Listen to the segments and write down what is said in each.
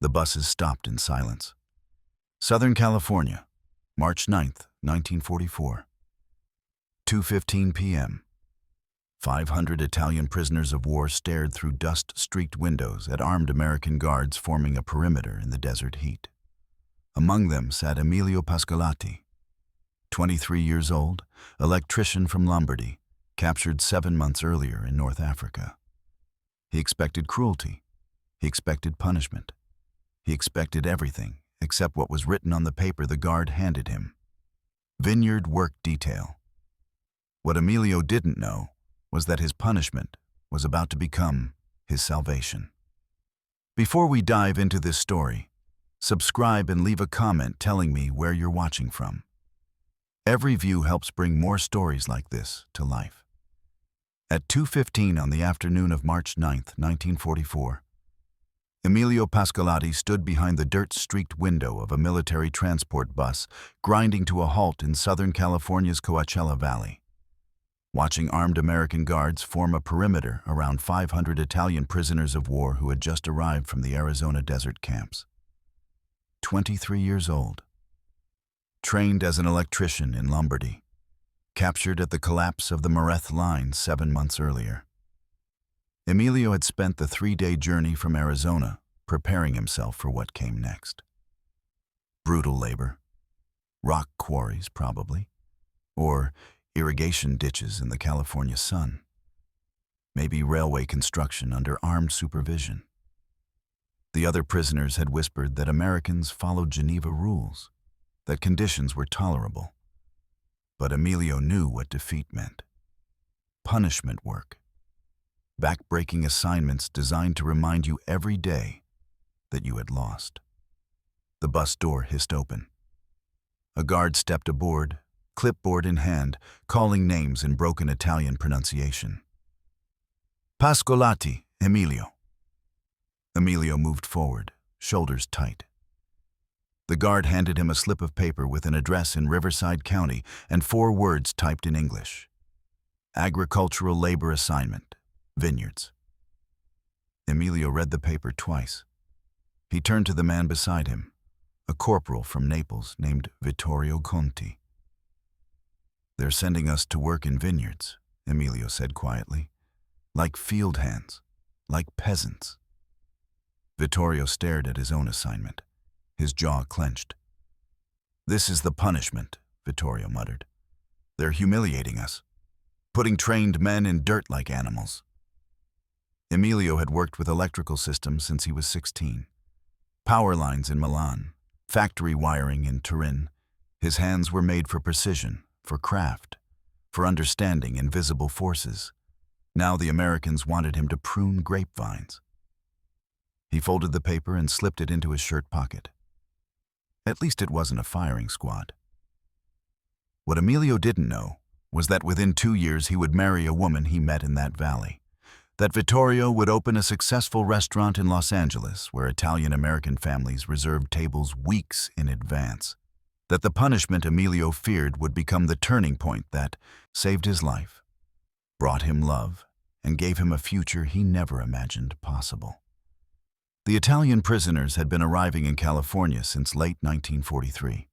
The buses stopped in silence. Southern California, March 9th, 1944. 2:15 p.m. 500 Italian prisoners of war stared through dust-streaked windows at armed American guards forming a perimeter in the desert heat. Among them sat Emilio Pascolati, 23 years old, electrician from Lombardy, captured 7 months earlier in North Africa. He expected cruelty. He expected punishment. He expected everything except what was written on the paper the guard handed him. Vineyard work detail. What Emilio didn't know was that his punishment was about to become his salvation. Before we dive into this story, subscribe and leave a comment telling me where you're watching from. Every view helps bring more stories like this to life. At 2:15 on the afternoon of March 9th, 1944, Emilio Pascolati stood behind the dirt-streaked window of a military transport bus grinding to a halt in Southern California's Coachella Valley. Watching armed American guards form a perimeter around 500 Italian prisoners of war who had just arrived from the Arizona desert camps. 23 years old. Trained as an electrician in Lombardy. Captured at the collapse of the Mareth Line 7 months earlier. Emilio had spent the 3-day journey from Arizona preparing himself for what came next. Brutal labor. Rock quarries, probably. Or irrigation ditches in the California sun. Maybe railway construction under armed supervision. The other prisoners had whispered that Americans followed Geneva rules, that conditions were tolerable. But Emilio knew what defeat meant. Punishment work. Back-breaking assignments designed to remind you every day that you had lost. The bus door hissed open. A guard stepped aboard, clipboard in hand, calling names in broken Italian pronunciation. Pascolati, Emilio. Emilio moved forward, shoulders tight. The guard handed him a slip of paper with an address in Riverside County and 4 words typed in English. Agricultural labor assignment, vineyards. Emilio read the paper twice. He turned to the man beside him, a corporal from Naples named Vittorio Conti. "They're sending us to work in vineyards," Emilio said quietly. "Like field hands, like peasants." Vittorio stared at his own assignment. His jaw clenched. "This is the punishment," Vittorio muttered. "They're humiliating us, putting trained men in dirt like animals." Emilio had worked with electrical systems since he was 16. Power lines in Milan, factory wiring in Turin. His hands were made for precision, for craft, for understanding invisible forces. Now the Americans wanted him to prune grapevines. He folded the paper and slipped it into his shirt pocket. At least it wasn't a firing squad. What Emilio didn't know was that within 2 years he would marry a woman he met in that valley. That Vittorio would open a successful restaurant in Los Angeles where Italian-American families reserved tables weeks in advance. That the punishment Emilio feared would become the turning point that saved his life, brought him love, and gave him a future he never imagined possible. The Italian prisoners had been arriving in California since late 1943.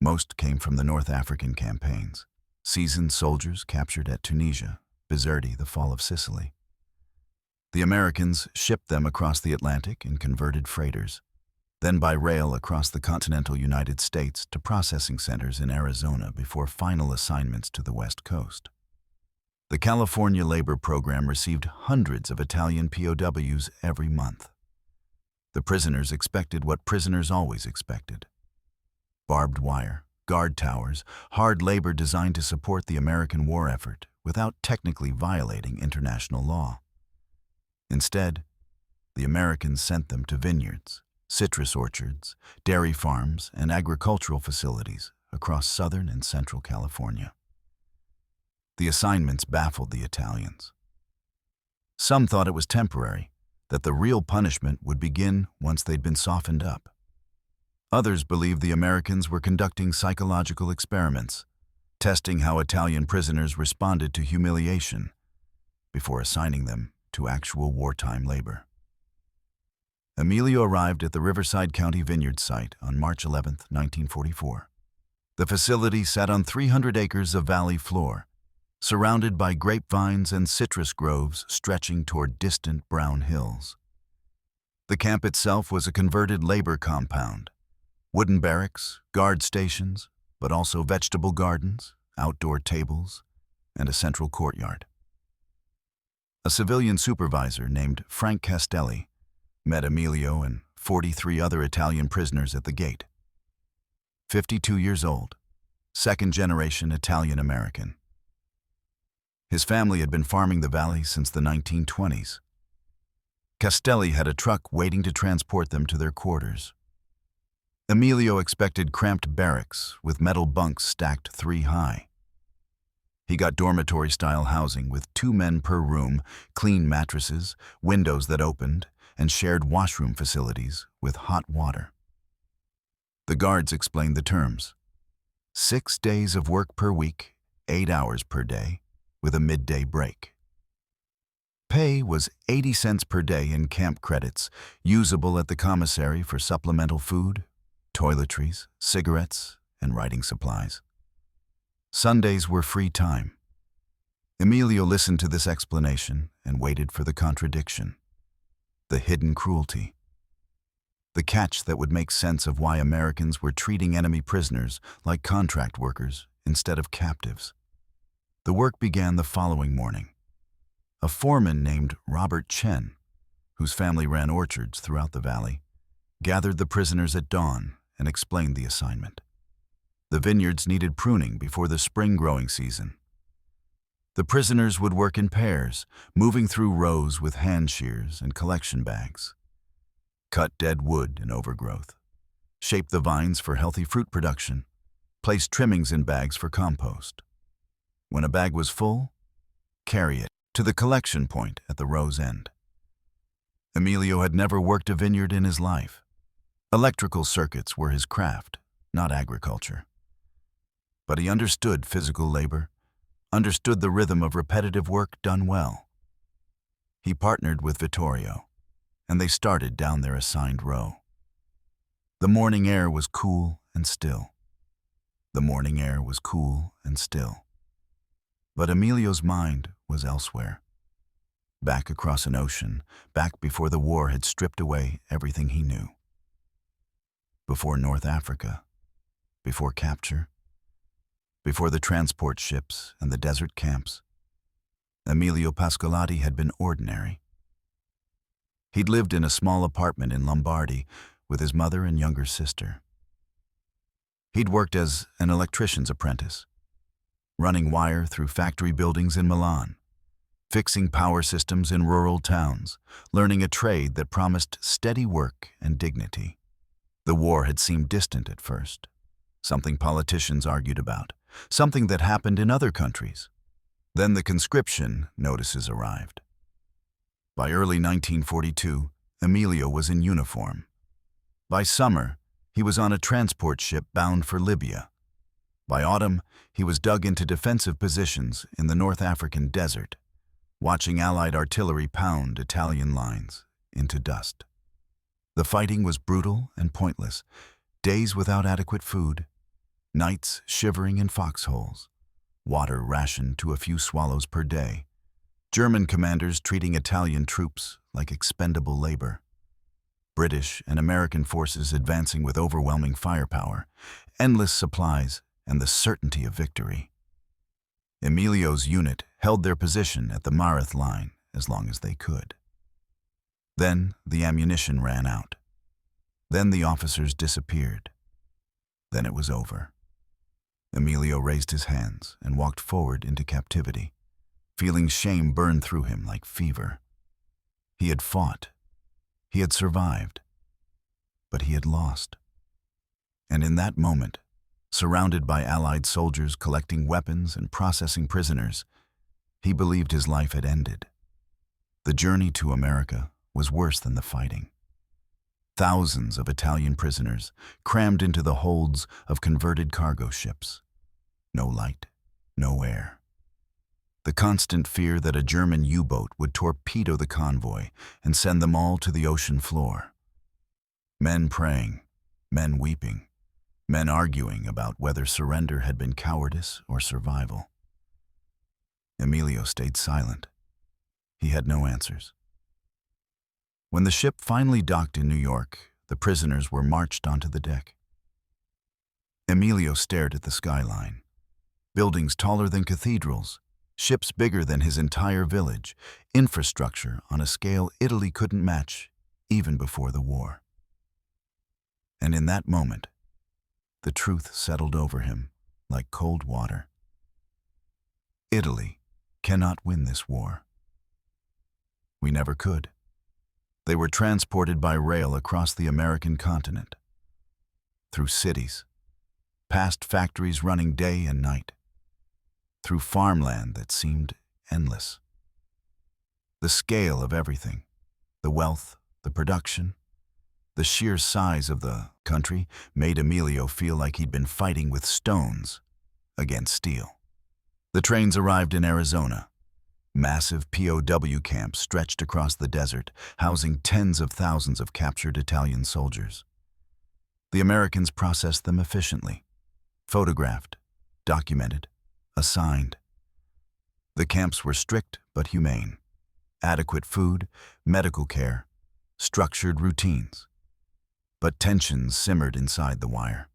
Most came from the North African campaigns, seasoned soldiers captured at Tunisia, Bizerti, the fall of Sicily. The Americans shipped them across the Atlantic in converted freighters, then by rail across the continental United States to processing centers in Arizona before final assignments to the West Coast. The California labor program received hundreds of Italian POWs every month. The prisoners expected what prisoners always expected. Barbed wire, guard towers, hard labor designed to support the American war effort without technically violating international law. Instead, the Americans sent them to vineyards, citrus orchards, dairy farms, and agricultural facilities across Southern and Central California. The assignments baffled the Italians. Some thought it was temporary, that the real punishment would begin once they'd been softened up. Others believed the Americans were conducting psychological experiments, testing how Italian prisoners responded to humiliation before assigning them to actual wartime labor. Emilio arrived at the Riverside County Vineyards site on March 11, 1944. The facility sat on 300 acres of valley floor, surrounded by grapevines and citrus groves stretching toward distant brown hills. The camp itself was a converted labor compound. Wooden barracks, guard stations, but also vegetable gardens, outdoor tables, and a central courtyard. A civilian supervisor named Frank Castelli met Emilio and 43 other Italian prisoners at the gate. 52 years old, second-generation Italian-American. His family had been farming the valley since the 1920s. Castelli had a truck waiting to transport them to their quarters. Emilio expected cramped barracks with metal bunks stacked 3 high. He got dormitory-style housing with 2 men per room, clean mattresses, windows that opened, and shared washroom facilities with hot water. The guards explained the terms. 6 days of work per week, 8 hours per day, with a midday break. Pay was 80 cents per day in camp credits, usable at the commissary for supplemental food, toiletries, cigarettes, and writing supplies. Sundays were free time. Emilio listened to this explanation and waited for the contradiction, the hidden cruelty, the catch that would make sense of why Americans were treating enemy prisoners like contract workers instead of captives. The work began the following morning. A foreman named Robert Chen, whose family ran orchards throughout the valley, gathered the prisoners at dawn and explained the assignment. The vineyards needed pruning before the spring growing season. The prisoners would work in pairs, moving through rows with hand shears and collection bags. Cut dead wood and overgrowth, shape the vines for healthy fruit production, place trimmings in bags for compost. When a bag was full, carry it to the collection point at the row's end. Emilio had never worked a vineyard in his life. Electrical circuits were his craft, not agriculture. But he understood physical labor, understood the rhythm of repetitive work done well. He partnered with Vittorio, and they started down their assigned row. The morning air was cool and still. The morning air was cool and still. But Emilio's mind was elsewhere. Back across an ocean, back before the war had stripped away everything he knew. Before North Africa, before capture, before the transport ships and the desert camps, Emilio Pascolati had been ordinary. He'd lived in a small apartment in Lombardy with his mother and younger sister. He'd worked as an electrician's apprentice, running wire through factory buildings in Milan, fixing power systems in rural towns, learning a trade that promised steady work and dignity. The war had seemed distant at first, something politicians argued about, something that happened in other countries. Then the conscription notices arrived. By early 1942, Emilio was in uniform. By summer, he was on a transport ship bound for Libya. By autumn, he was dug into defensive positions in the North African desert, watching Allied artillery pound Italian lines into dust. The fighting was brutal and pointless, days without adequate food, nights shivering in foxholes, water rationed to a few swallows per day, German commanders treating Italian troops like expendable labor, British and American forces advancing with overwhelming firepower, endless supplies, and the certainty of victory. Emilio's unit held their position at the Mareth line as long as they could. Then the ammunition ran out. Then the officers disappeared. Then it was over. Emilio raised his hands and walked forward into captivity, feeling shame burn through him like fever. He had fought. He had survived. But he had lost. And in that moment, surrounded by Allied soldiers collecting weapons and processing prisoners, he believed his life had ended. The journey to America was worse than the fighting. Thousands of Italian prisoners crammed into the holds of converted cargo ships. No light, no air. The constant fear that a German U-boat would torpedo the convoy and send them all to the ocean floor. Men praying, men weeping, men arguing about whether surrender had been cowardice or survival. Emilio stayed silent. He had no answers. When the ship finally docked in New York, the prisoners were marched onto the deck. Emilio stared at the skyline. Buildings taller than cathedrals, ships bigger than his entire village, infrastructure on a scale Italy couldn't match even before the war. And in that moment, the truth settled over him like cold water. Italy cannot win this war. We never could. They were transported by rail across the American continent, through cities, past factories running day and night, through farmland that seemed endless. The scale of everything, the wealth, the production, the sheer size of the country made Emilio feel like he'd been fighting with stones against steel. The trains arrived in Arizona. Massive POW camps stretched across the desert, housing tens of thousands of captured Italian soldiers. The Americans processed them efficiently, photographed, documented, assigned. The camps were strict but humane. Adequate food, medical care, structured routines. But tensions simmered inside the wire.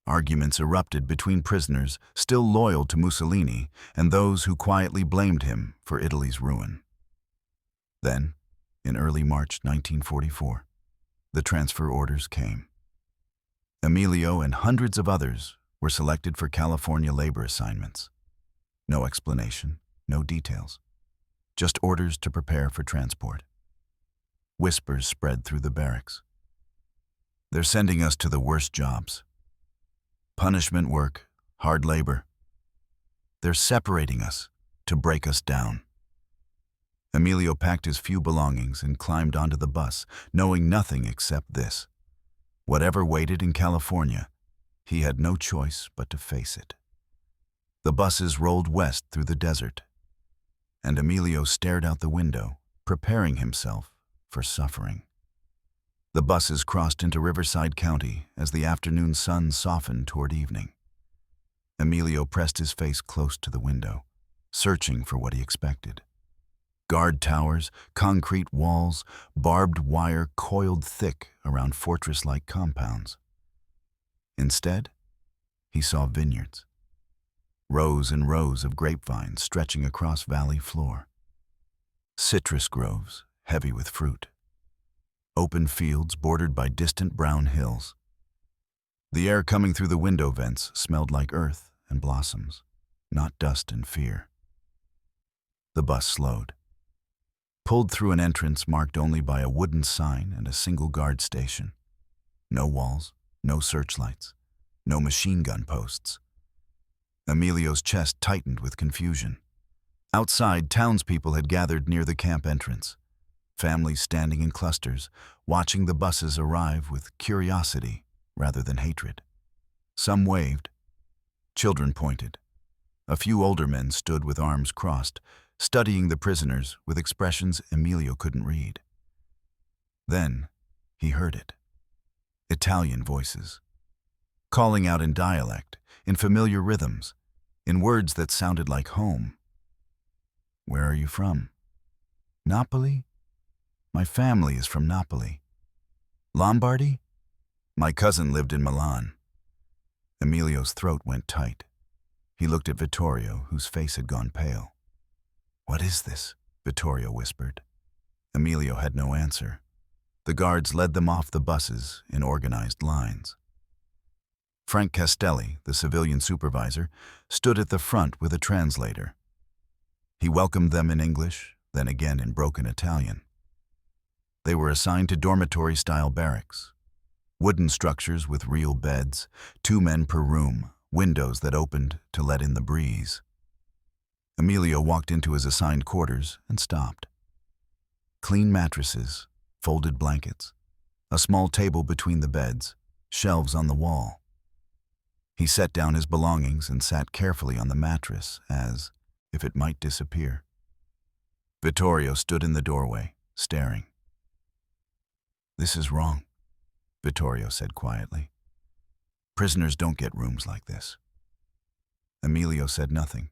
Arguments erupted between prisoners still loyal to Mussolini and those who quietly blamed him for Italy's ruin. Then, in early March 1944, the transfer orders came. Emilio and hundreds of others were selected for California labor assignments. No explanation, no details. Just orders to prepare for transport. Whispers spread through the barracks. They're sending us to the worst jobs. Punishment work, hard labor. They're separating us to break us down. Emilio packed his few belongings and climbed onto the bus, knowing nothing except this. Whatever waited in California, he had no choice but to face it. The buses rolled west through the desert, and Emilio stared out the window, preparing himself for suffering. The buses crossed into Riverside County as the afternoon sun softened toward evening. Emilio pressed his face close to the window, searching for what he expected. Guard towers, concrete walls, barbed wire coiled thick around fortress-like compounds. Instead, he saw vineyards. Rows and rows of grapevines stretching across valley floor. Citrus groves, heavy with fruit. Open fields bordered by distant brown hills. The air coming through the window vents smelled like earth and blossoms, not dust and fear. The bus slowed. Pulled through an entrance marked only by a wooden sign and a single guard station. No walls, no searchlights, no machine gun posts. Emilio's chest tightened with confusion. Outside, townspeople had gathered near the camp entrance. Families standing in clusters, watching the buses arrive with curiosity rather than hatred. Some waved. Children pointed. A few older men stood with arms crossed, studying the prisoners with expressions Emilio couldn't read. Then he heard it. Italian voices. Calling out in dialect, in familiar rhythms, in words that sounded like home. Where are you from? Napoli? My family is from Napoli. Lombardy? My cousin lived in Milan. Emilio's throat went tight. He looked at Vittorio, whose face had gone pale. What is this? Vittorio whispered. Emilio had no answer. The guards led them off the buses in organized lines. Frank Castelli, the civilian supervisor, stood at the front with a translator. He welcomed them in English, then again in broken Italian. They were assigned to dormitory-style barracks. Wooden structures with real beds, 2 men per room, windows that opened to let in the breeze. Emilio walked into his assigned quarters and stopped. Clean mattresses, folded blankets, a small table between the beds, shelves on the wall. He set down his belongings and sat carefully on the mattress as if it might disappear. Vittorio stood in the doorway, staring. This is wrong, Vittorio said quietly. Prisoners don't get rooms like this. Emilio said nothing.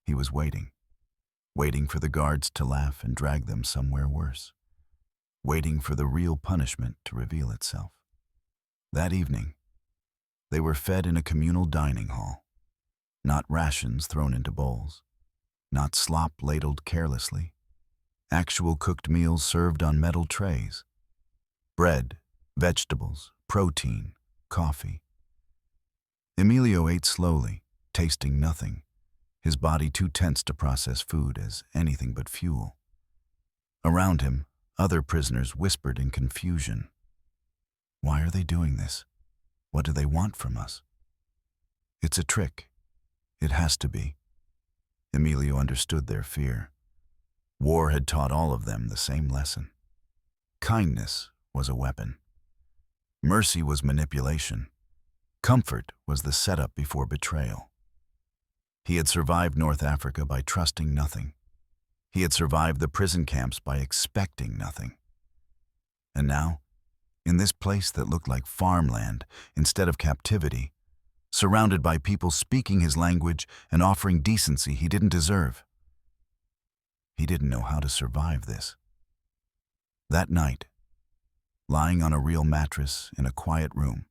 He was waiting. Waiting for the guards to laugh and drag them somewhere worse. Waiting for the real punishment to reveal itself. That evening, they were fed in a communal dining hall. Not rations thrown into bowls. Not slop ladled carelessly. Actual cooked meals served on metal trays. Bread, vegetables, protein, coffee. Emilio ate slowly, tasting nothing, his body too tense to process food as anything but fuel. Around him, other prisoners whispered in confusion. Why are they doing this? What do they want from us? It's a trick. It has to be. Emilio understood their fear. War had taught all of them the same lesson. Kindness was a weapon. Mercy was manipulation. Comfort was the setup before betrayal. He had survived North Africa by trusting nothing. He had survived the prison camps by expecting nothing. And now, in this place that looked like farmland instead of captivity, surrounded by people speaking his language and offering decency he didn't deserve. He didn't know how to survive this. That night, lying on a real mattress in a quiet room,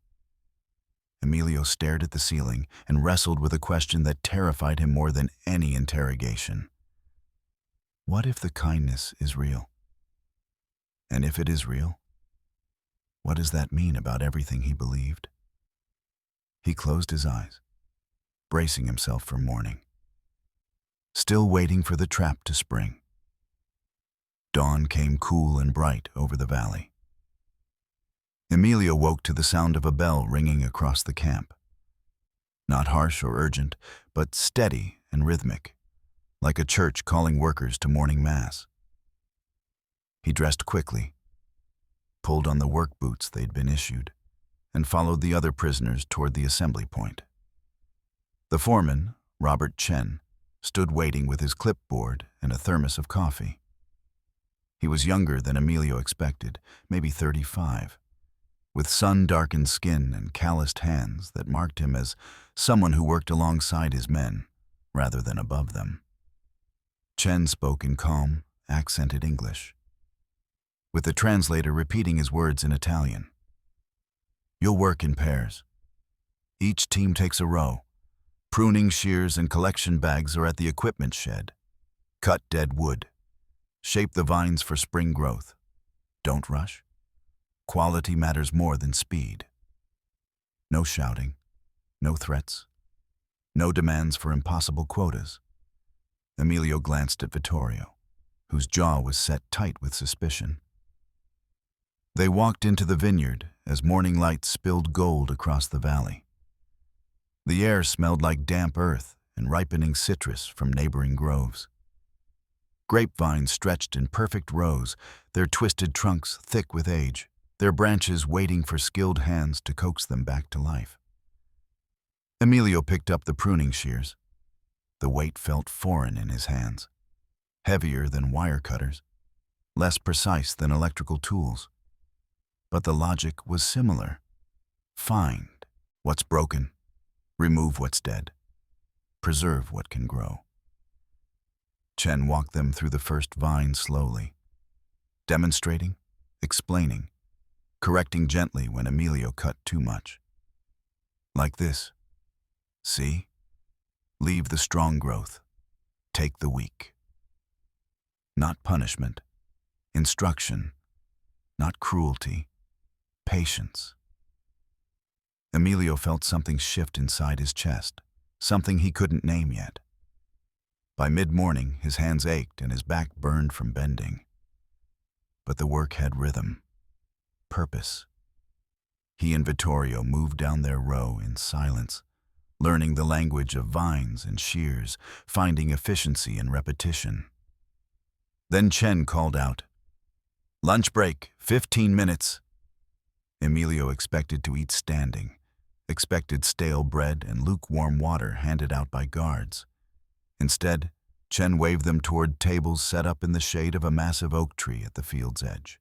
Emilio stared at the ceiling and wrestled with a question that terrified him more than any interrogation. What if the kindness is real? And if it is real, what does that mean about everything he believed? He closed his eyes, bracing himself for morning, still waiting for the trap to spring. Dawn came cool and bright over the valley. Emilio woke to the sound of a bell ringing across the camp. Not harsh or urgent, but steady and rhythmic, like a church calling workers to morning mass. He dressed quickly, pulled on the work boots they'd been issued, and followed the other prisoners toward the assembly point. The foreman, Robert Chen, stood waiting with his clipboard and a thermos of coffee. He was younger than Emilio expected, maybe 35, with sun-darkened skin and calloused hands that marked him as someone who worked alongside his men rather than above them. Chen spoke in calm, accented English, with the translator repeating his words in Italian. You'll work in pairs. Each team takes a row. Pruning shears and collection bags are at the equipment shed. Cut dead wood. Shape the vines for spring growth. Don't rush. Quality matters more than speed. No shouting. No threats. No demands for impossible quotas. Emilio glanced at Vittorio, whose jaw was set tight with suspicion. They walked into the vineyard as morning light spilled gold across the valley. The air smelled like damp earth and ripening citrus from neighboring groves. Grapevines stretched in perfect rows, their twisted trunks thick with age, their branches waiting for skilled hands to coax them back to life. Emilio picked up the pruning shears. The weight felt foreign in his hands, heavier than wire cutters, less precise than electrical tools. But the logic was similar. Find what's broken, remove what's dead, preserve what can grow. Chen walked them through the first vine slowly, demonstrating, explaining, correcting gently when Emilio cut too much. Like this. See? Leave the strong growth. Take the weak. Not punishment. Instruction. Not cruelty. Patience. Emilio felt something shift inside his chest, something he couldn't name yet. By mid-morning, his hands ached and his back burned from bending. But the work had rhythm, purpose. He and Vittorio moved down their row in silence, learning the language of vines and shears, finding efficiency in repetition. Then Chen called out, "Lunch break, 15 minutes." Emilio expected to eat standing, expected stale bread and lukewarm water handed out by guards. Instead, Chen waved them toward tables set up in the shade of a massive oak tree at the field's edge.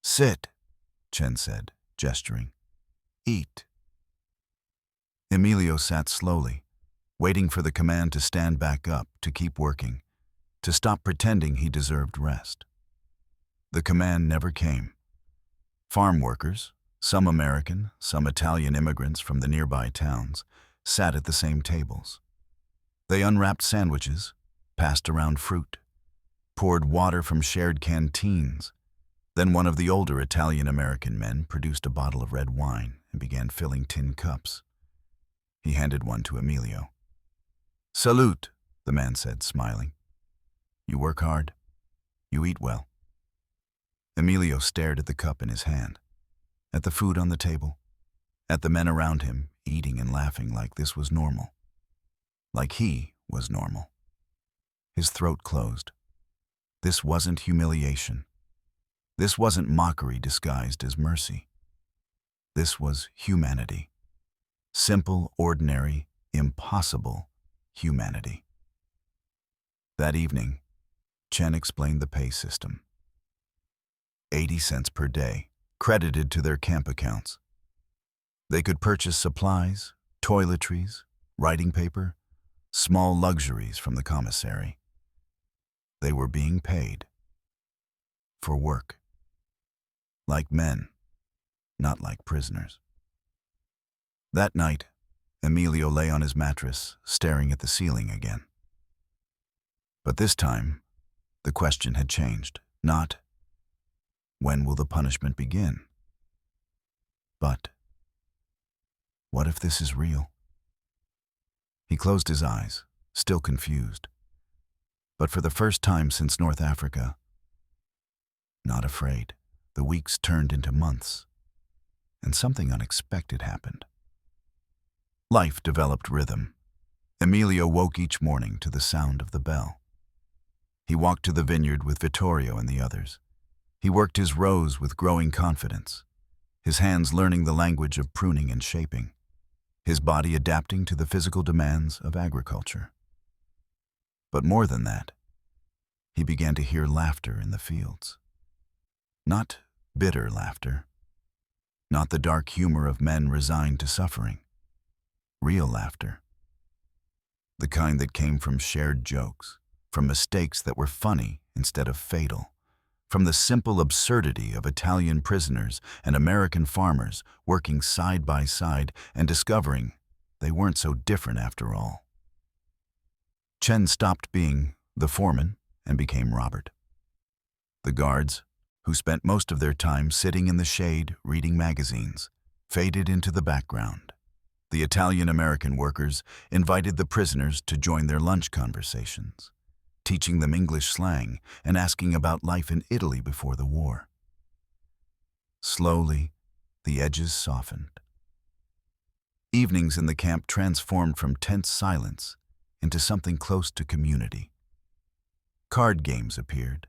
"Sit," Chen said, gesturing. "Eat." Emilio sat slowly, waiting for the command to stand back up, to keep working, to stop pretending he deserved rest. The command never came. Farm workers, some American, some Italian immigrants from the nearby towns, sat at the same tables. They unwrapped sandwiches, passed around fruit, poured water from shared canteens. Then one of the older Italian-American men produced a bottle of red wine and began filling tin cups. He handed one to Emilio. "Salute," the man said, smiling. "You work hard. You eat well." Emilio stared at the cup in his hand, at the food on the table, at the men around him eating and laughing like this was normal. Like he was normal. His throat closed. This wasn't humiliation. This wasn't mockery disguised as mercy. This was humanity. Simple, ordinary, impossible humanity. That evening, Chen explained the pay system. 80 cents per day, credited to their camp accounts. They could purchase supplies, toiletries, writing paper, small luxuries from the commissary. They were being paid for work. Like men, not like prisoners. That night, Emilio lay on his mattress, staring at the ceiling again. But this time, the question had changed. Not, when will the punishment begin? But, what if this is real? He closed his eyes, still confused. But for the first time since North Africa, not afraid. The weeks turned into months, and something unexpected happened. Life developed rhythm. Emilio woke each morning to the sound of the bell. He walked to the vineyard with Vittorio and the others. He worked his rows with growing confidence, his hands learning the language of pruning and shaping, his body adapting to the physical demands of agriculture. But more than that, he began to hear laughter in the fields. Not bitter laughter, not the dark humor of men resigned to suffering. Real laughter. The kind that came from shared jokes, from mistakes that were funny instead of fatal, from the simple absurdity of Italian prisoners and American farmers working side by side and discovering they weren't so different after all. Chen stopped being the foreman and became Robert. The guards, who spent most of their time sitting in the shade reading magazines, faded into the background. The Italian-American workers invited the prisoners to join their lunch conversations, teaching them English slang and asking about life in Italy before the war. Slowly, the edges softened. Evenings in the camp transformed from tense silence into something close to community. Card games appeared.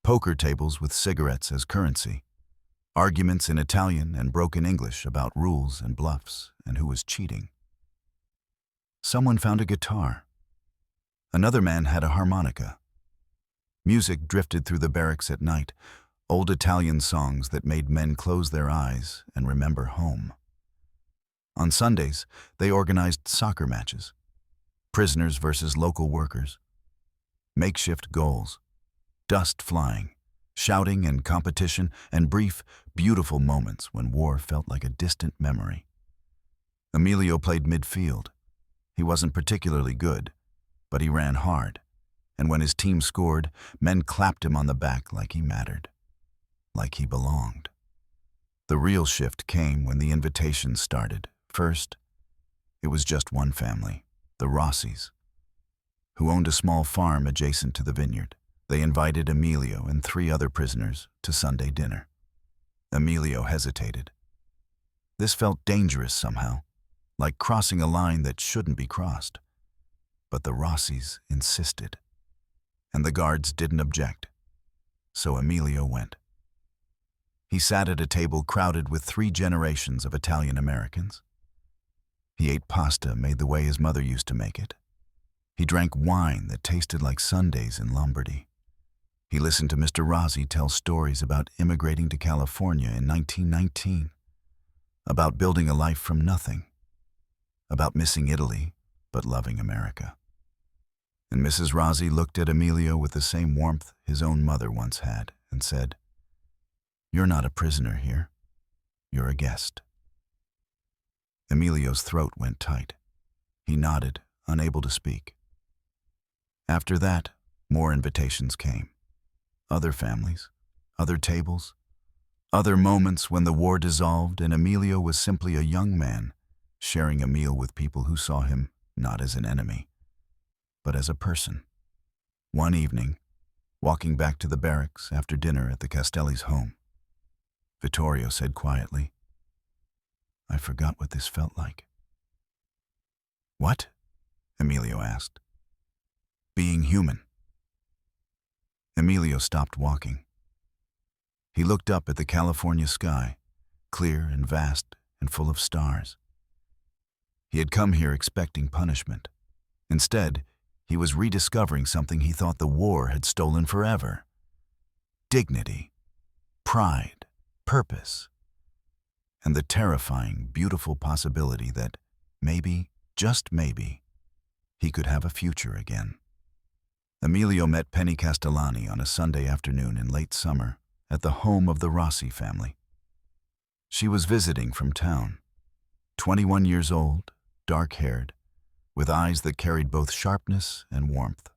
Poker tables with cigarettes as currency. Arguments in Italian and broken English about rules and bluffs and who was cheating. Someone found a guitar. Another man had a harmonica. Music drifted through the barracks at night, old Italian songs that made men close their eyes and remember home. On Sundays, they organized soccer matches. Prisoners versus local workers. Makeshift goals. Dust flying, shouting and competition, and brief, beautiful moments when war felt like a distant memory. Emilio played midfield. He wasn't particularly good, but he ran hard, and when his team scored, men clapped him on the back like he mattered, like he belonged. The real shift came when the invitations started. First, it was just one family, the Rossis, who owned a small farm adjacent to the vineyard. They invited Emilio and 3 other prisoners to Sunday dinner. Emilio hesitated. This felt dangerous somehow, like crossing a line that shouldn't be crossed. But the Rossis insisted, and the guards didn't object. So Emilio went. He sat at a table crowded with 3 generations of Italian Americans. He ate pasta made the way his mother used to make it. He drank wine that tasted like Sundays in Lombardy. He listened to Mr. Rossi tell stories about immigrating to California in 1919, about building a life from nothing, about missing Italy but loving America. And Mrs. Rossi looked at Emilio with the same warmth his own mother once had and said, "You're not a prisoner here. You're a guest." Emilio's throat went tight. He nodded, unable to speak. After that, more invitations came. Other families, other tables, other moments when the war dissolved and Emilio was simply a young man sharing a meal with people who saw him not as an enemy, but as a person. One evening, walking back to the barracks after dinner at the Castelli's home, Vittorio said quietly, "I forgot what this felt like." "What?" Emilio asked. "Being human." Emilio stopped walking. He looked up at the California sky, clear and vast and full of stars. He had come here expecting punishment. Instead, he was rediscovering something he thought the war had stolen forever: dignity, pride, purpose, and the terrifying, beautiful possibility that maybe, just maybe, he could have a future again. Emilio met Penny Castellani on a Sunday afternoon in late summer at the home of the Rossi family. She was visiting from town, 21 years old, dark-haired, with eyes that carried both sharpness and warmth.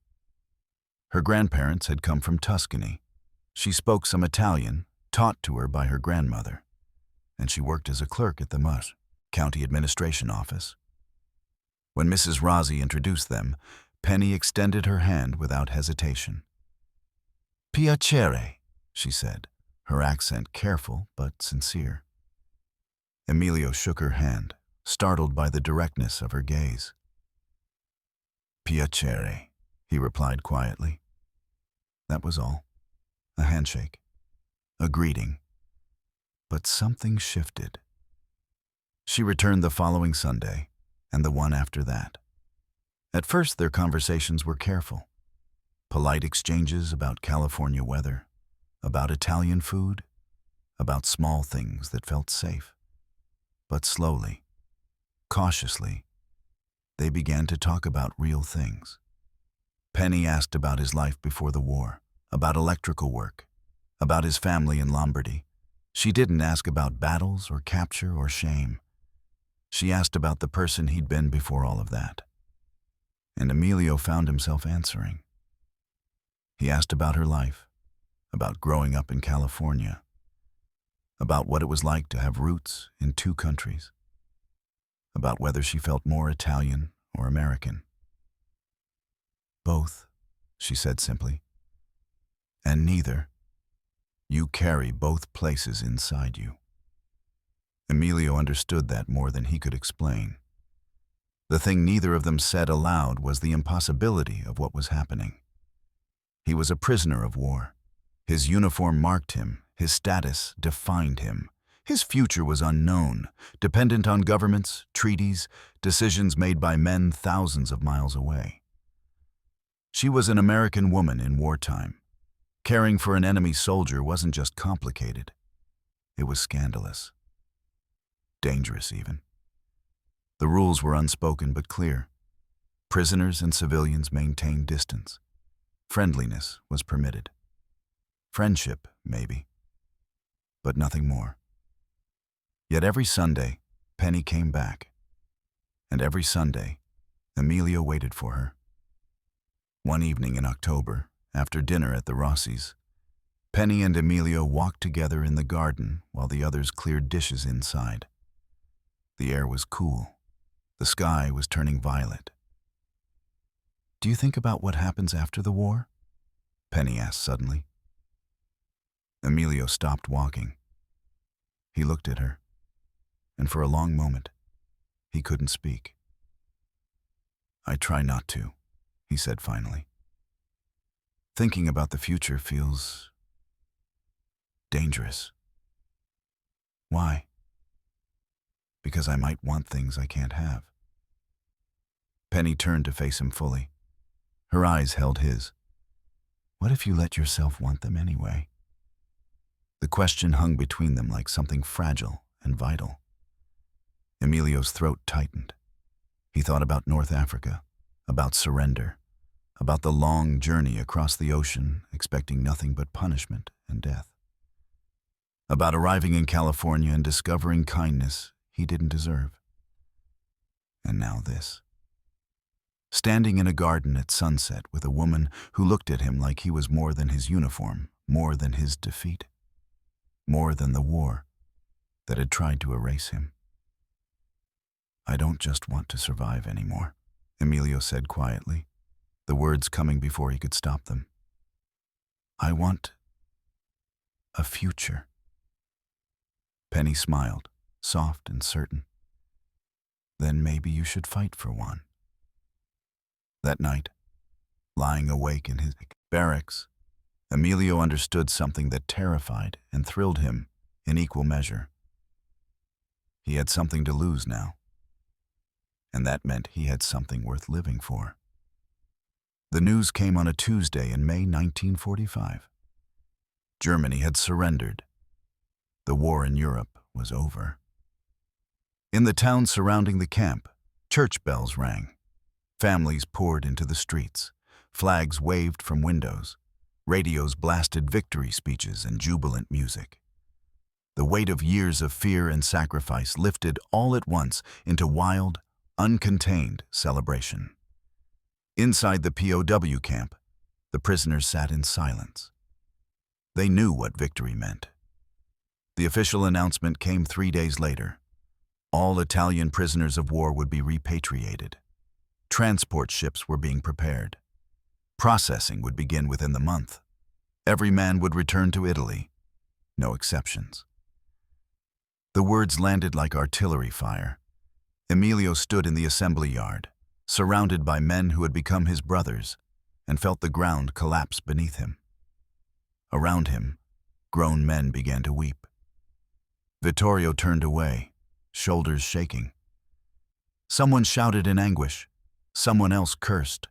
Her grandparents had come from Tuscany. She spoke some Italian, taught to her by her grandmother, and she worked as a clerk at the MUS, County Administration Office. When Mrs. Rossi introduced them, Penny extended her hand without hesitation. "Piacere," she said, her accent careful but sincere. Emilio shook her hand, startled by the directness of her gaze. "Piacere," he replied quietly. That was all. A handshake. A greeting. But something shifted. She returned the following Sunday, and the one after that. At first, their conversations were careful. Polite exchanges about California weather, about Italian food, about small things that felt safe. But slowly, cautiously, they began to talk about real things. Penny asked about his life before the war, about electrical work, about his family in Lombardy. She didn't ask about battles or capture or shame. She asked about the person he'd been before all of that. And Emilio found himself answering. He asked about her life, about growing up in California, about what it was like to have roots in two countries, about whether she felt more Italian or American. "Both," she said simply. "And neither. You carry both places inside you." Emilio understood that more than he could explain. The thing neither of them said aloud was the impossibility of what was happening. He was a prisoner of war. His uniform marked him, his status defined him. His future was unknown, dependent on governments, treaties, decisions made by men thousands of miles away. She was an American woman in wartime. Caring for an enemy soldier wasn't just complicated. It was scandalous. Dangerous, even. The rules were unspoken but clear. Prisoners and civilians maintained distance. Friendliness was permitted. Friendship, maybe. But nothing more. Yet every Sunday, Penny came back. And every Sunday, Emilio waited for her. One evening in October, after dinner at the Rossi's, Penny and Emilio walked together in the garden while the others cleared dishes inside. The air was cool. The sky was turning violet. "Do you think about what happens after the war?" Penny asked suddenly. Emilio stopped walking. He looked at her, and for a long moment, he couldn't speak. "I try not to," he said finally. "Thinking about the future feels dangerous." "Why?" "Because I might want things I can't have." Penny turned to face him fully. Her eyes held his. What if you let yourself want them anyway? The question hung between them like something fragile and vital. Emilio's throat tightened. He thought about North Africa, about surrender, about the long journey across the ocean, expecting nothing but punishment and death. About arriving in California and discovering kindness he didn't deserve. And now this. Standing in a garden at sunset with a woman who looked at him like he was more than his uniform, more than his defeat, more than the war that had tried to erase him. I don't just want to survive anymore, Emilio said quietly, the words coming before he could stop them. I want a future. Penny smiled, soft and certain. Then maybe you should fight for one. That night, lying awake in his barracks, Emilio understood something that terrified and thrilled him in equal measure. He had something to lose now, and that meant he had something worth living for. The news came on a Tuesday in May 1945. Germany had surrendered. The war in Europe was over. In the town surrounding the camp, church bells rang. Families poured into the streets. Flags waved from windows. Radios blasted victory speeches and jubilant music. The weight of years of fear and sacrifice lifted all at once into wild, uncontained celebration. Inside the POW camp, the prisoners sat in silence. They knew what victory meant. The official announcement came 3 days later. All Italian prisoners of war would be repatriated. Transport ships were being prepared. Processing would begin within the month. Every man would return to Italy. No exceptions. The words landed like artillery fire. Emilio stood in the assembly yard, surrounded by men who had become his brothers, and felt the ground collapse beneath him. Around him, grown men began to weep. Vittorio turned away, shoulders shaking. Someone shouted in anguish. Someone else cursed.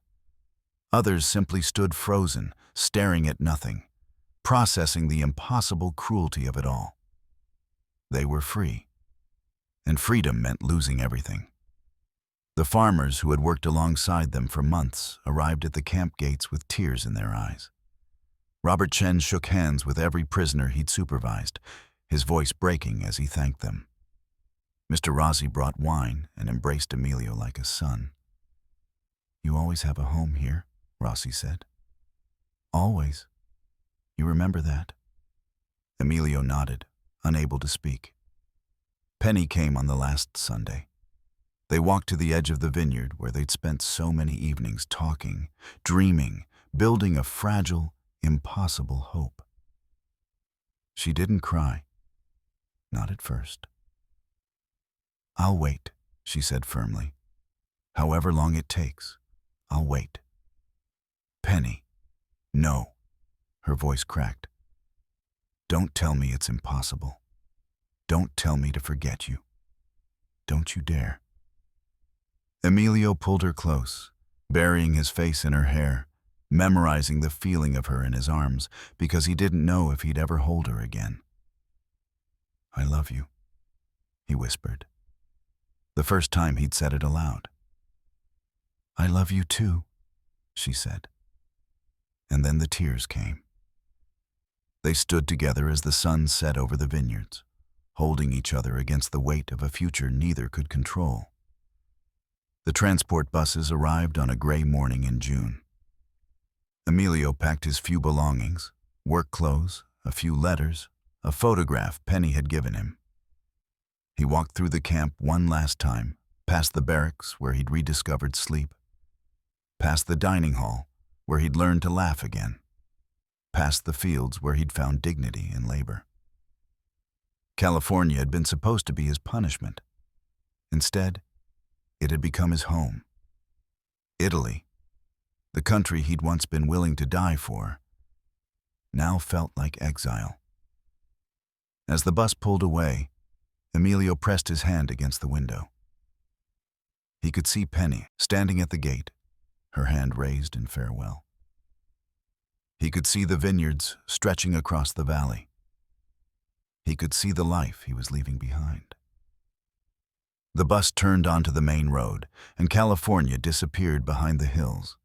Others simply stood frozen, staring at nothing, processing the impossible cruelty of it all. They were free, and freedom meant losing everything. The farmers who had worked alongside them for months arrived at the camp gates with tears in their eyes. Robert Chen shook hands with every prisoner he'd supervised, his voice breaking as he thanked them. Mr. Rossi brought wine and embraced Emilio like a son. You always have a home here, Rossi said. Always. You remember that? Emilio nodded, unable to speak. Penny came on the last Sunday. They walked to the edge of the vineyard where they'd spent so many evenings talking, dreaming, building a fragile, impossible hope. She didn't cry. Not at first. I'll wait, she said firmly. However long it takes, I'll wait. Penny. No. Her voice cracked. Don't tell me it's impossible. Don't tell me to forget you. Don't you dare. Emilio pulled her close, burying his face in her hair, memorizing the feeling of her in his arms because he didn't know if he'd ever hold her again. I love you, he whispered. The first time he'd said it aloud. I love you too, she said. And then the tears came. They stood together as the sun set over the vineyards, holding each other against the weight of a future neither could control. The transport buses arrived on a gray morning in June. Emilio packed his few belongings, work clothes, a few letters, a photograph Penny had given him. He walked through the camp one last time, past the barracks where he'd rediscovered sleep, past the dining hall where he'd learned to laugh again, past the fields where he'd found dignity in labor. California had been supposed to be his punishment. Instead, it had become his home. Italy, the country he'd once been willing to die for, now felt like exile. As the bus pulled away, Emilio pressed his hand against the window. He could see Penny standing at the gate, her hand raised in farewell. He could see the vineyards stretching across the valley. He could see the life he was leaving behind. The bus turned onto the main road, and California disappeared behind the hills.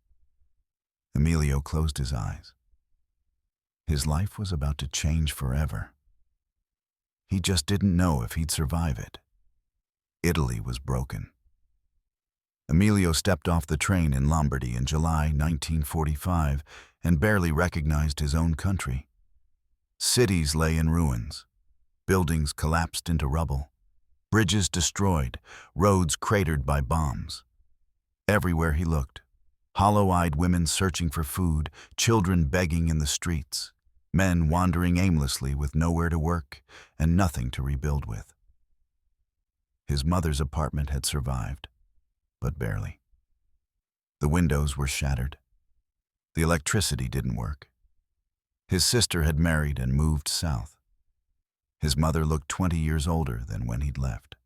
Emilio closed his eyes. His life was about to change forever. He just didn't know if he'd survive it. Italy was broken. Emilio stepped off the train in Lombardy in July 1945 and barely recognized his own country. Cities lay in ruins. Buildings collapsed into rubble. Bridges destroyed, roads cratered by bombs. Everywhere he looked, hollow-eyed women searching for food, children begging in the streets, men wandering aimlessly with nowhere to work and nothing to rebuild with. His mother's apartment had survived, but barely. The windows were shattered. The electricity didn't work. His sister had married and moved south. His mother looked 20 years older than when he'd left.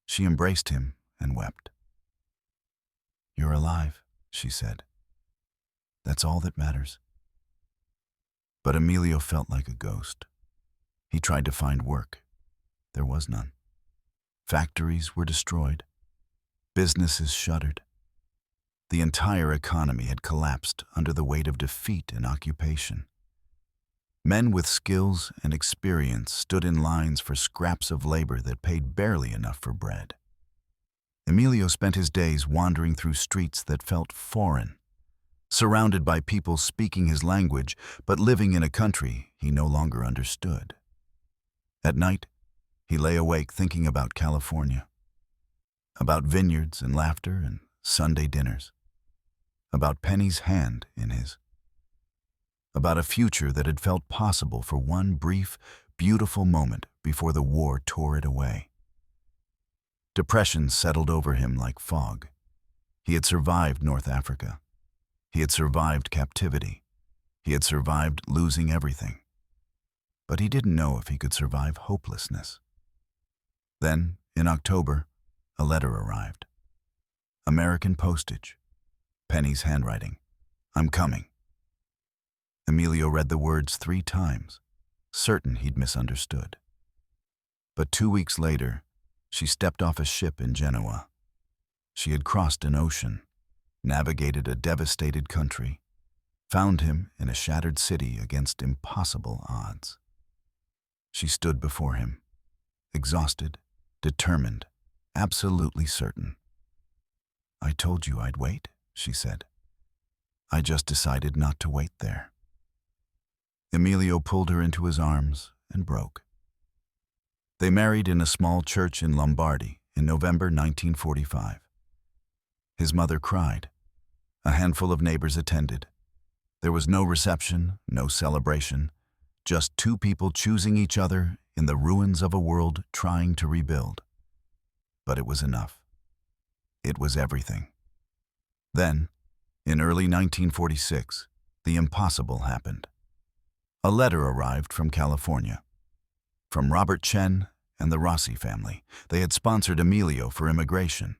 She embraced him and wept. "You're alive," she said. "That's all that matters." But Emilio felt like a ghost. He tried to find work. There was none. Factories were destroyed. Businesses shuttered. The entire economy had collapsed under the weight of defeat and occupation. Men with skills and experience stood in lines for scraps of labor that paid barely enough for bread. Emilio spent his days wandering through streets that felt foreign, surrounded by people speaking his language but living in a country he no longer understood. At night, he lay awake thinking about California, about vineyards and laughter and Sunday dinners, about Penny's hand in his, about a future that had felt possible for one brief, beautiful moment before the war tore it away. Depression settled over him like fog. He had survived North Africa. He had survived captivity. He had survived losing everything. But he didn't know if he could survive hopelessness. Then, in October, a letter arrived. American postage. Penny's handwriting. "I'm coming." Emilio read the words 3 times, certain he'd misunderstood. But 2 weeks later, she stepped off a ship in Genoa. She had crossed an ocean, navigated a devastated country, found him in a shattered city against impossible odds. She stood before him, exhausted, determined, absolutely certain. "I told you I'd wait," she said. "I just decided not to wait there." Emilio pulled her into his arms and broke. They married in a small church in Lombardy in November 1945. His mother cried. A handful of neighbors attended. There was no reception, no celebration, just 2 people choosing each other in the ruins of a world trying to rebuild. But it was enough. It was everything. Then, in early 1946, the impossible happened. A letter arrived from California. From Robert Chen and the Rossi family. They had sponsored Emilio for immigration.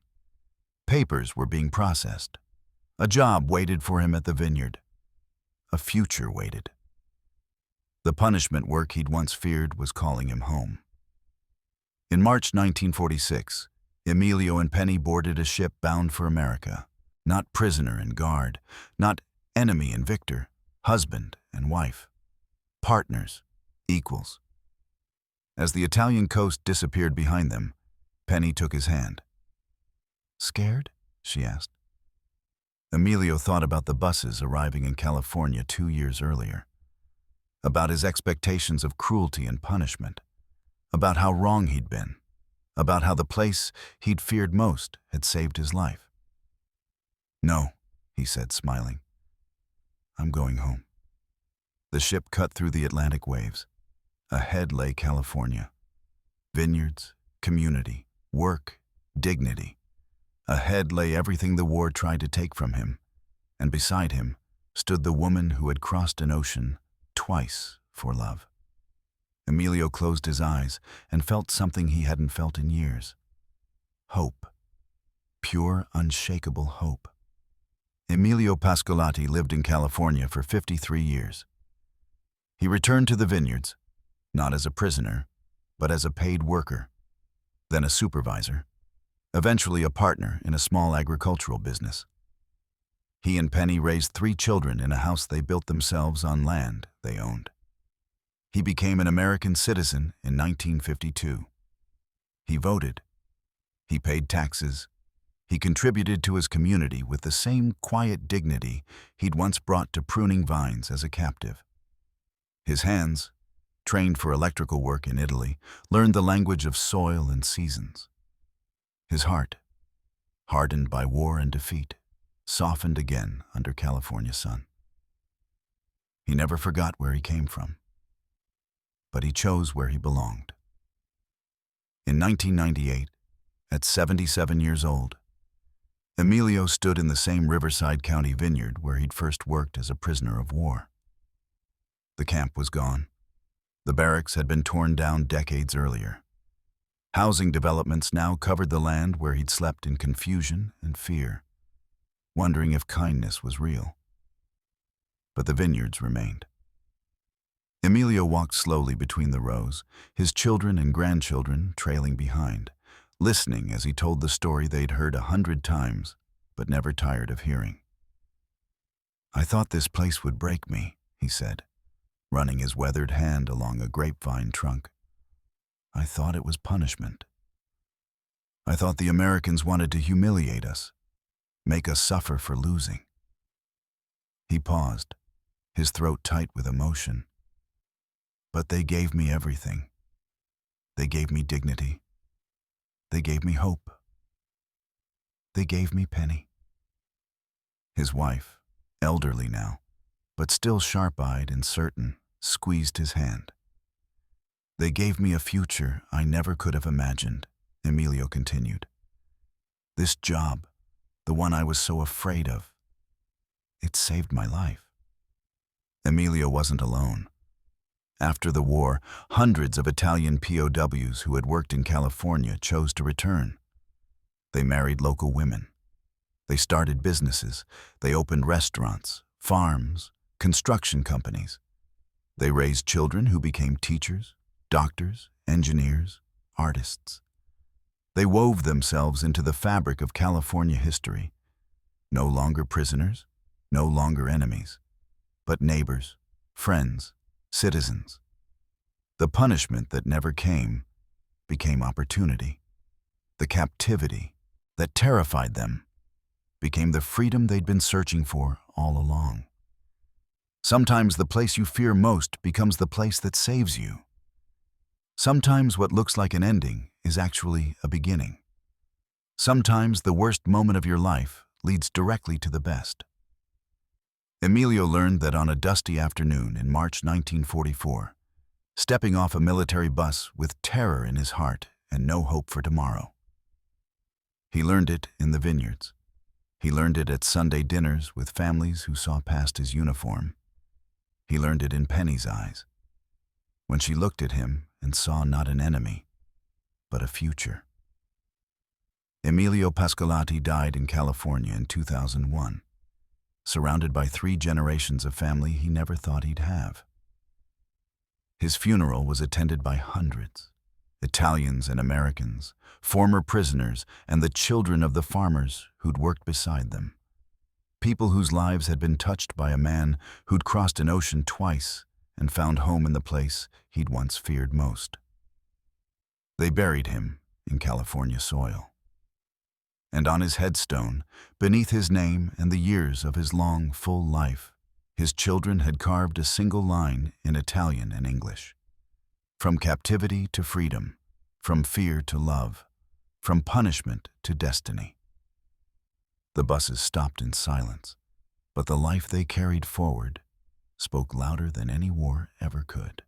Papers were being processed. A job waited for him at the vineyard. A future waited. The punishment work he'd once feared was calling him home. In March 1946, Emilio and Penny boarded a ship bound for America. Not prisoner and guard, not enemy and victor, husband and wife. Partners, equals. As the Italian coast disappeared behind them, Penny took his hand. "Scared?" she asked. Emilio thought about the buses arriving in California 2 years earlier, about his expectations of cruelty and punishment, about how wrong he'd been, about how the place he'd feared most had saved his life. "No," he said, smiling. "I'm going home." The ship cut through the Atlantic waves. Ahead lay California. Vineyards, community, work, dignity. Ahead lay everything the war tried to take from him, and beside him stood the woman who had crossed an ocean twice for love. Emilio closed his eyes and felt something he hadn't felt in years. Hope. Pure, unshakable hope. Emilio Pascolati lived in California for 53 years. He returned to the vineyards, not as a prisoner, but as a paid worker, then a supervisor, eventually a partner in a small agricultural business. He and Penny raised 3 children in a house they built themselves on land they owned. He became an American citizen in 1952. He voted. He paid taxes. He contributed to his community with the same quiet dignity he'd once brought to pruning vines as a captive. His hands, trained for electrical work in Italy, learned the language of soil and seasons. His heart, hardened by war and defeat, softened again under California sun. He never forgot where he came from, but he chose where he belonged. In 1998, at 77 years old, Emilio stood in the same Riverside County vineyard where he'd first worked as a prisoner of war. The camp was gone. The barracks had been torn down decades earlier. Housing developments now covered the land where he'd slept in confusion and fear, wondering if kindness was real. But the vineyards remained. Emilio walked slowly between the rows, his children and grandchildren trailing behind, listening as he told the story they'd heard 100 times, but never tired of hearing. "I thought this place would break me," he said, running his weathered hand along a grapevine trunk. "I thought it was punishment. I thought the Americans wanted to humiliate us, make us suffer for losing." He paused, his throat tight with emotion. "But they gave me everything. They gave me dignity. They gave me hope. They gave me Penny." His wife, elderly now, but still sharp-eyed and certain, squeezed his hand. "They gave me a future I never could have imagined," Emilio continued. "This job, the one I was so afraid of, it saved my life." Emilio wasn't alone. After the war, hundreds of Italian POWs who had worked in California chose to return. They married local women. They started businesses. They opened restaurants, farms, construction companies. They raised children who became teachers, doctors, engineers, artists. They wove themselves into the fabric of California history. No longer prisoners, no longer enemies, but neighbors, friends, citizens. The punishment that never came became opportunity. The captivity that terrified them became the freedom they'd been searching for all along. Sometimes the place you fear most becomes the place that saves you. Sometimes what looks like an ending is actually a beginning. Sometimes the worst moment of your life leads directly to the best. Emilio learned that on a dusty afternoon in March 1944, stepping off a military bus with terror in his heart and no hope for tomorrow. He learned it in the vineyards. He learned it at Sunday dinners with families who saw past his uniform. He learned it in Penny's eyes, when she looked at him and saw not an enemy, but a future. Emilio Pascolati died in California in 2001, surrounded by 3 generations of family he never thought he'd have. His funeral was attended by hundreds, Italians and Americans, former prisoners, and the children of the farmers who'd worked beside them. People whose lives had been touched by a man who'd crossed an ocean twice and found home in the place he'd once feared most. They buried him in California soil. And on his headstone, beneath his name and the years of his long, full life, his children had carved a single line in Italian and English. From captivity to freedom, from fear to love, from punishment to destiny. The buses stopped in silence, but the life they carried forward spoke louder than any war ever could.